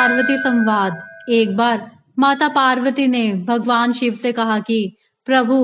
पार्वती संवाद। एक बार माता पार्वती ने भगवान शिव से कहा कि प्रभु,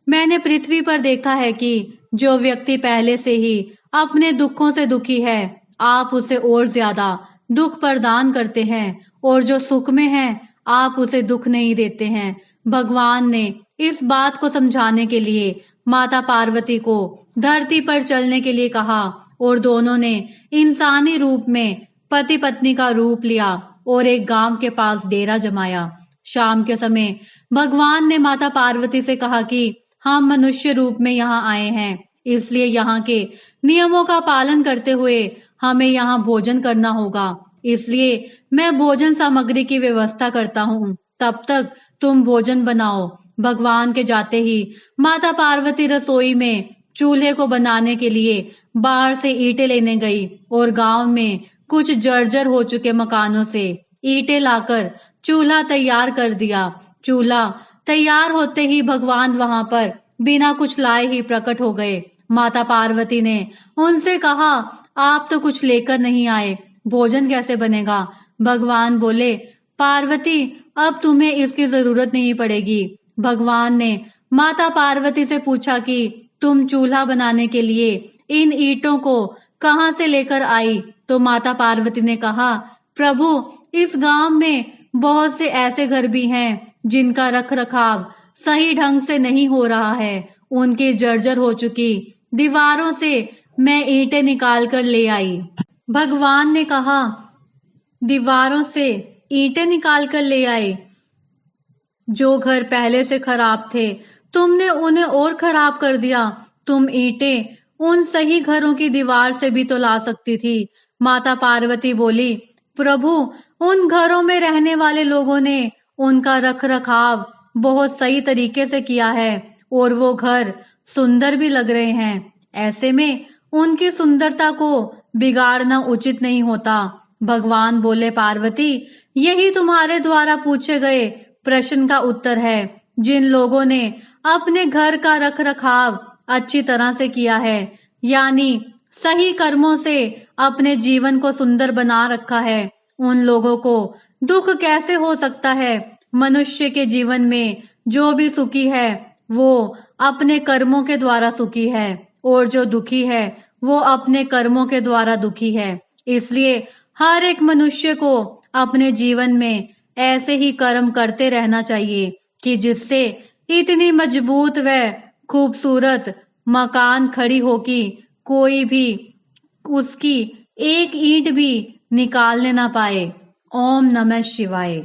मैंने पृथ्वी पर देखा है कि जो व्यक्ति पहले से ही अपने दुखों से दुखी है, आप उसे और ज्यादा दुख प्रदान करते हैं, और जो सुख में है आप उसे दुख नहीं देते हैं। भगवान ने इस बात को समझाने के लिए माता पार्वती को धरती पर चलने के लिए कहा, और दोनों ने इंसानी रूप में पति पत्नी का रूप लिया और एक गांव के पास डेरा जमाया। शाम के समय भगवान ने माता पार्वती से कहा कि हम मनुष्य रूप में यहाँ आए हैं, इसलिए यहाँ के नियमों का पालन करते हुए हमें यहाँ भोजन करना होगा। इसलिए मैं भोजन सामग्री की व्यवस्था करता हूँ, तब तक तुम भोजन बनाओ। भगवान के जाते ही माता पार्वती रसोई में चूल्हे को बनाने के लिए बाहर से ईंटें लेने गई और गांव में कुछ जर्जर हो चुके मकानों से ईंटें लाकर चूल्हा तैयार कर दिया। चूल्हा तैयार होते ही भगवान वहां पर बिना कुछ लाए ही प्रकट हो गए। माता पार्वती ने उनसे कहा, आप तो कुछ लेकर नहीं आए, भोजन कैसे बनेगा? भगवान बोले, पार्वती, अब तुम्हें इसकी जरूरत नहीं पड़ेगी। भगवान ने माता पार्वती से पूछा कि तुम चूल्हा बनाने के लिए इन ईंटों को कहां से लेकर आई? तो माता पार्वती ने कहा, प्रभु, इस गांव में बहुत से ऐसे घर भी हैं जिनका रख रखाव सही ढंग से नहीं हो रहा है। उनकी जर्जर हो चुकी दीवारों से मैं ईंटें निकाल कर ले आई। भगवान ने कहा, दीवारों से ईंटें निकाल कर ले आए? जो घर पहले से खराब थे तुमने उन्हें और खराब कर दिया। तुम ईंटें उन सही घरों की दीवार से भी तो ला सकती थी। माता पार्वती बोली, प्रभु, उन घरों में रहने वाले लोगों ने उनका रख रखाव बहुत सही तरीके से किया है और वो घर सुंदर भी लग रहे हैं। ऐसे में उनकी सुंदरता को बिगाड़ना उचित नहीं होता। भगवान बोले, पार्वती, यही तुम्हारे द्वारा पूछे गए प्रश्न का उत्तर है। जिन लोगों ने अपने घर का रख रखाव अच्छी तरह से किया है, यानी सही कर्मों से अपने जीवन को सुंदर बना रखा है, उन लोगों को दुख कैसे हो सकता है? मनुष्य के जीवन में जो भी सुखी है वो अपने कर्मों के द्वारा सुखी है, और जो दुखी है वो अपने कर्मों के द्वारा दुखी है। इसलिए हर एक मनुष्य को अपने जीवन में ऐसे ही कर्म करते रहना चाहिए कि जिससे इतनी मजबूत व खूबसूरत मकान खड़ी हो कि कोई भी उसकी एक ईंट भी निकालने ना पाए। ओम नमः शिवाय।